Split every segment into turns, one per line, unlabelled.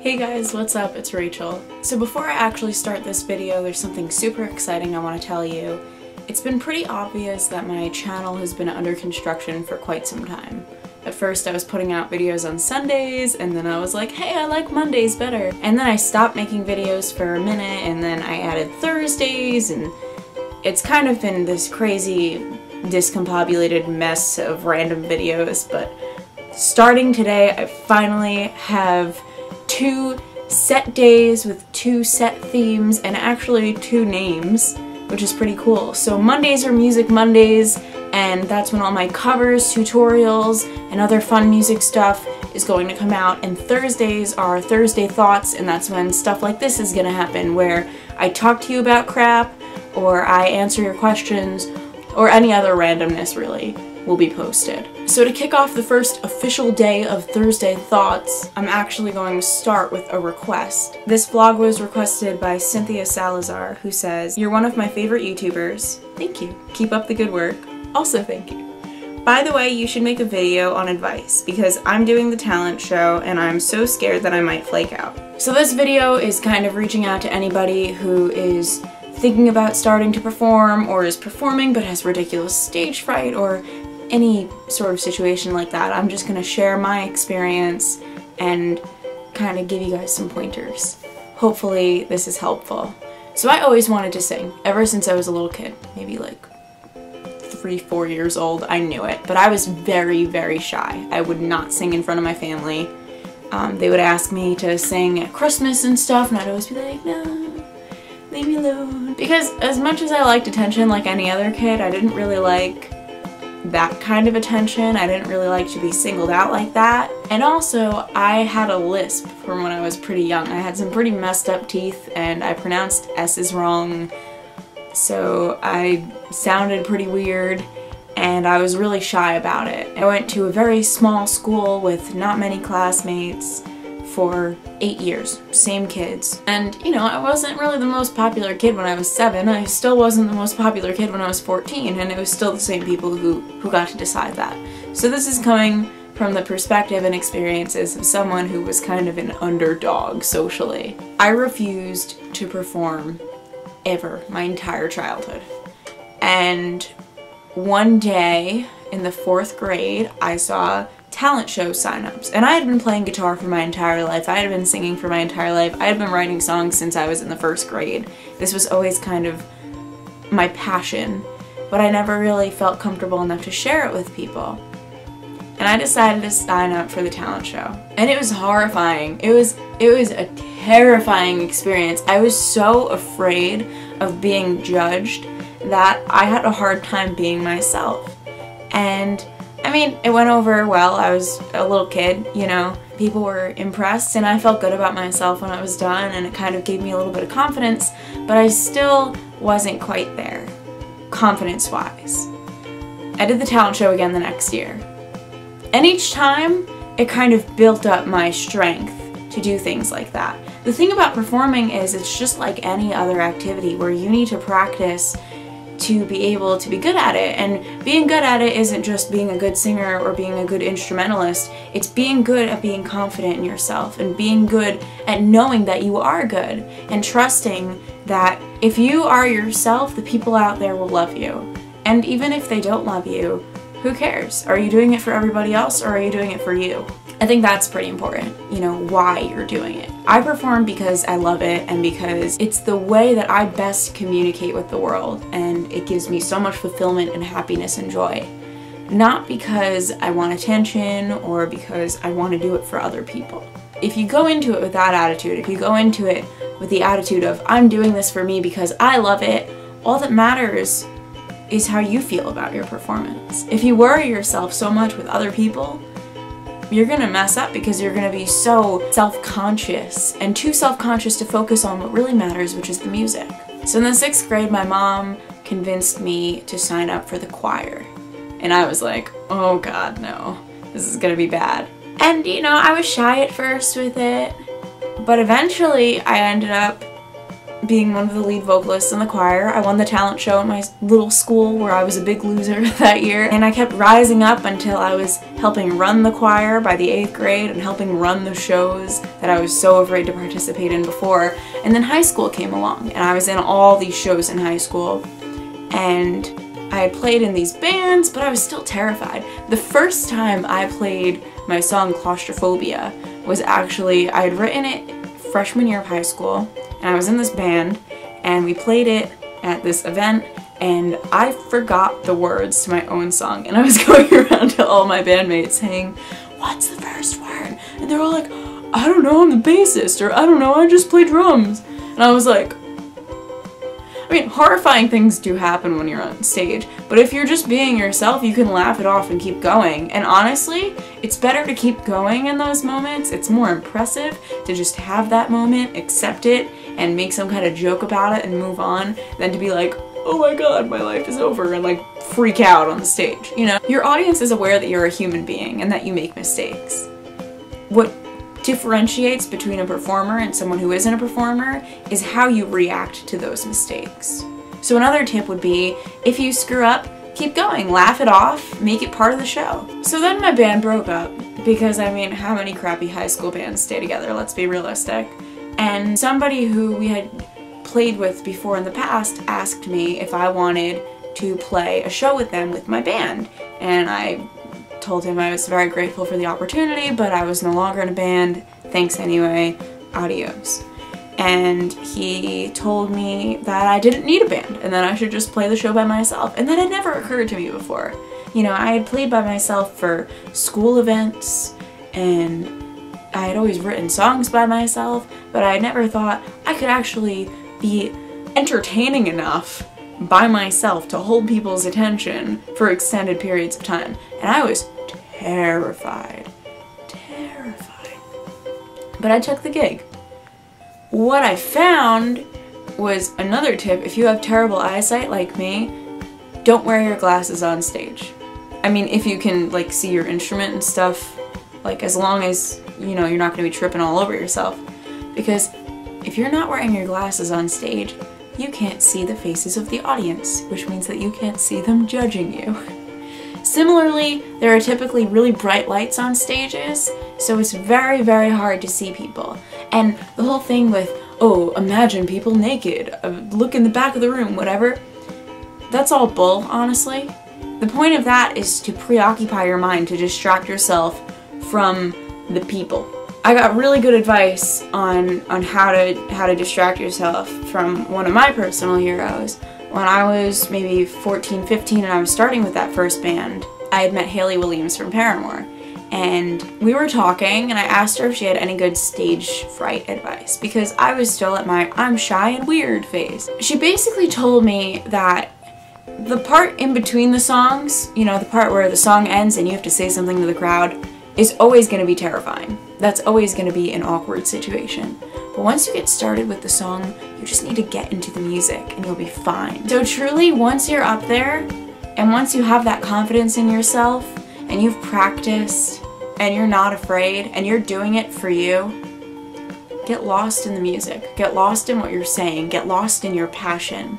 Hey guys, what's up? It's Rachel. So before I actually start this video, there's something super exciting I want to tell you. It's been pretty obvious that my channel has been under construction for quite some time. At first I was putting out videos on Sundays, and then I was like, hey, I like Mondays better. And then I stopped making videos for a minute, and then I added Thursdays, and it's kind of been this crazy, discombobulated mess of random videos, but starting today, I finally have 2 set days with 2 set themes and actually 2 names, which is pretty cool. So Mondays are Music Mondays, and that's when all my covers, tutorials, and other fun music stuff is going to come out, and Thursdays are Thursday Thoughts, and that's when stuff like this is gonna happen, where I talk to you about crap, or I answer your questions, or any other randomness really will be posted. So to kick off the first official day of Thursday Thoughts, I'm actually going to start with a request. This vlog was requested by Cynthia Salazar, who says, "You're one of my favorite YouTubers. Thank you. Keep up the good work. Also thank you. By the way, you should make a video on advice, because I'm doing the talent show and I'm so scared that I might flake out." So this video is kind of reaching out to anybody who is thinking about starting to perform, or is performing but has ridiculous stage fright, or any sort of situation like that. I'm just gonna share my experience and kind of give you guys some pointers. Hopefully this is helpful. So I always wanted to sing, ever since I was a little kid, maybe like 3-4 years old. I knew it, but I was very, very shy. I would not sing in front of my family. They would ask me to sing at Christmas and stuff, and I'd always be like, no, leave me alone. Because as much as I liked attention like any other kid, I didn't really like that kind of attention. I didn't really like to be singled out like that. And also, I had a lisp from when I was pretty young. I had some pretty messed up teeth, and I pronounced S's wrong, so I sounded pretty weird, and I was really shy about it. I went to a very small school with not many classmates for 8 years, same kids. And, you know, I wasn't really the most popular kid when I was 7, I still wasn't the most popular kid when I was 14, and it was still the same people who got to decide that. So this is coming from the perspective and experiences of someone who was kind of an underdog socially. I refused to perform ever, my entire childhood. And one day in the 4th grade, I saw talent show signups, and I had been playing guitar for my entire life. I had been singing for my entire life. I had been writing songs since I was in the 1st grade. This was always kind of my passion, but I never really felt comfortable enough to share it with people. And I decided to sign up for the talent show. And it was horrifying. It was a terrifying experience. I was so afraid of being judged that I had a hard time being myself. And I mean, it went over well. I was a little kid, you know. People were impressed, and I felt good about myself when I was done, and it kind of gave me a little bit of confidence, but I still wasn't quite there, confidence-wise. I did the talent show again the next year. And each time, it kind of built up my strength to do things like that. The thing about performing is it's just like any other activity where you need to practice to be able to be good at it, and being good at it isn't just being a good singer or being a good instrumentalist. It's being good at being confident in yourself, and being good at knowing that you are good, and trusting that if you are yourself, the people out there will love you. And even if they don't love you, who cares? Are you doing it for everybody else, or are you doing it for you? I think that's pretty important, you know, why you're doing it. I perform because I love it, and because it's the way that I best communicate with the world, and it gives me so much fulfillment and happiness and joy. Not because I want attention, or because I want to do it for other people. If you go into it with that attitude, if you go into it with the attitude of, I'm doing this for me because I love it, all that matters is how you feel about your performance. If you worry yourself so much with other people, you're gonna mess up, because you're gonna be so self-conscious, and too self-conscious to focus on what really matters, which is the music. So in the 6th grade, my mom convinced me to sign up for the choir. And I was like, oh god, no, this is gonna be bad. And you know, I was shy at first with it, but eventually I ended up being one of the lead vocalists in the choir. I won the talent show at my little school where I was a big loser that year, and I kept rising up until I was helping run the choir by the 8th grade and helping run the shows that I was so afraid to participate in before. And then high school came along, and I was in all these shows in high school, and I had played in these bands, but I was still terrified. The first time I played my song Claustrophobia was actually, I had written it freshman year of high school, and I was in this band, and we played it at this event, and I forgot the words to my own song, and I was going around to all my bandmates saying, "What's the first word?" And they're all like, "I don't know, I'm the bassist," or "I don't know, I just play drums." And I was like, I mean, horrifying things do happen when you're on stage, but if you're just being yourself, you can laugh it off and keep going. And honestly, it's better to keep going in those moments. It's more impressive to just have that moment, accept it, and make some kind of joke about it and move on, than to be like, "Oh my god, my life is over," and like freak out on the stage, you know? Your audience is aware that you're a human being and that you make mistakes. What differentiates between a performer and someone who isn't a performer is how you react to those mistakes. So another tip would be, if you screw up, keep going, laugh it off, make it part of the show. So then my band broke up, because I mean, how many crappy high school bands stay together, let's be realistic. And somebody who we had played with before in the past asked me if I wanted to play a show with them with my band, and I told him I was very grateful for the opportunity, but I was no longer in a band. Thanks anyway, adios. And he told me that I didn't need a band and that I should just play the show by myself, and that had never occurred to me before. You know, I had played by myself for school events, and I had always written songs by myself, but I had never thought I could actually be entertaining enough by myself to hold people's attention for extended periods of time. And I was terrified. But I took the gig. What I found was another tip: if you have terrible eyesight like me, don't wear your glasses on stage. I mean, if you can like see your instrument and stuff, like as long as, you know, you're not going to be tripping all over yourself. Because if you're not wearing your glasses on stage, you can't see the faces of the audience, which means that you can't see them judging you. Similarly, there are typically really bright lights on stages, so it's very, very hard to see people. And the whole thing with, oh, imagine people naked, look in the back of the room, whatever, that's all bull, honestly. The point of that is to preoccupy your mind, to distract yourself from the people. I got really good advice on how to distract yourself from one of my personal heroes. When I was maybe 14, 15 and I was starting with that first band, I had met Hayley Williams from Paramore, and we were talking, and I asked her if she had any good stage fright advice, because I was still at my I'm shy and weird phase. She basically told me that the part in between the songs, you know, the part where the song ends and you have to say something to the crowd, is always going to be terrifying. That's always going to be an awkward situation. But once you get started with the song, you just need to get into the music and you'll be fine. So truly, once you're up there, and once you have that confidence in yourself, and you've practiced, and you're not afraid, and you're doing it for you, get lost in the music. Get lost in what you're saying. Get lost in your passion.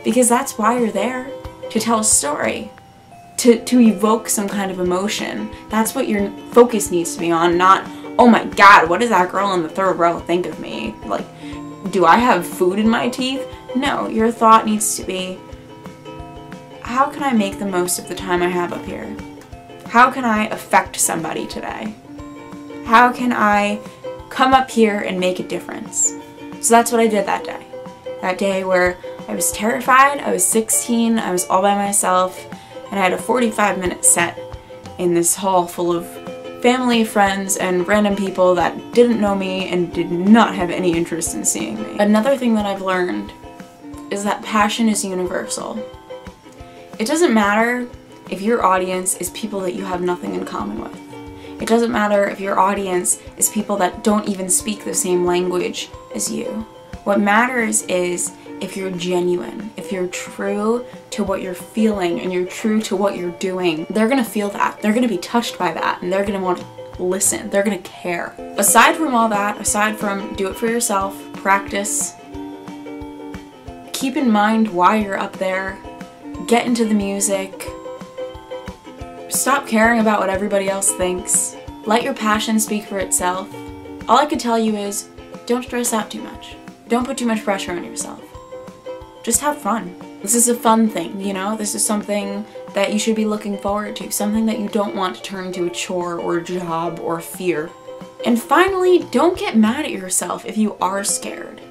Because that's why you're there. To tell a story. To evoke some kind of emotion. That's what your focus needs to be on, not, oh my god, what does that girl in the third row think of me? Like, do I have food in my teeth? No, your thought needs to be, how can I make the most of the time I have up here? How can I affect somebody today? How can I come up here and make a difference? So that's what I did that day. That day where I was terrified, I was 16, I was all by myself, and I had a 45-minute set in this hall full of family, friends, and random people that didn't know me and did not have any interest in seeing me. Another thing that I've learned is that passion is universal. It doesn't matter if your audience is people that you have nothing in common with. It doesn't matter if your audience is people that don't even speak the same language as you. What matters is if you're genuine, if you're true to what you're feeling and you're true to what you're doing, they're gonna feel that. They're gonna be touched by that, and they're gonna want to listen. They're gonna care. Aside from all that, aside from do it for yourself, practice, keep in mind why you're up there, get into the music, stop caring about what everybody else thinks, let your passion speak for itself. All I could tell you is, don't stress out too much. Don't put too much pressure on yourself. Just have fun. This is a fun thing, you know? This is something that you should be looking forward to, something that you don't want to turn into a chore or a job or fear. And finally, don't get mad at yourself if you are scared.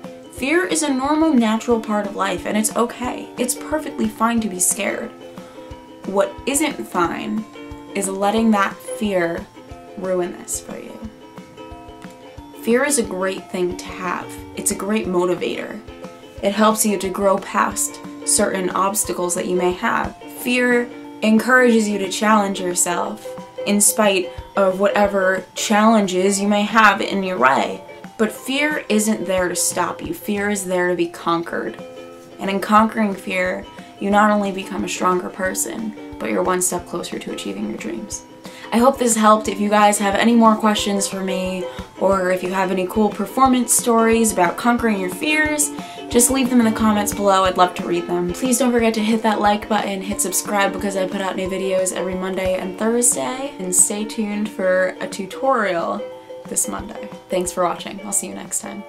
Fear is a normal, natural part of life, and it's okay. It's perfectly fine to be scared. What isn't fine is letting that fear ruin this for you. Fear is a great thing to have. It's a great motivator. It helps you to grow past certain obstacles that you may have. Fear encourages you to challenge yourself in spite of whatever challenges you may have in your way. But fear isn't there to stop you. Fear is there to be conquered. And in conquering fear, you not only become a stronger person, but you're one step closer to achieving your dreams. I hope this helped. If you guys have any more questions for me, or if you have any cool performance stories about conquering your fears, just leave them in the comments below. I'd love to read them. Please don't forget to hit that like button, hit subscribe because I put out new videos every Monday and Thursday, and stay tuned for a tutorial this Monday. Thanks for watching. I'll see you next time.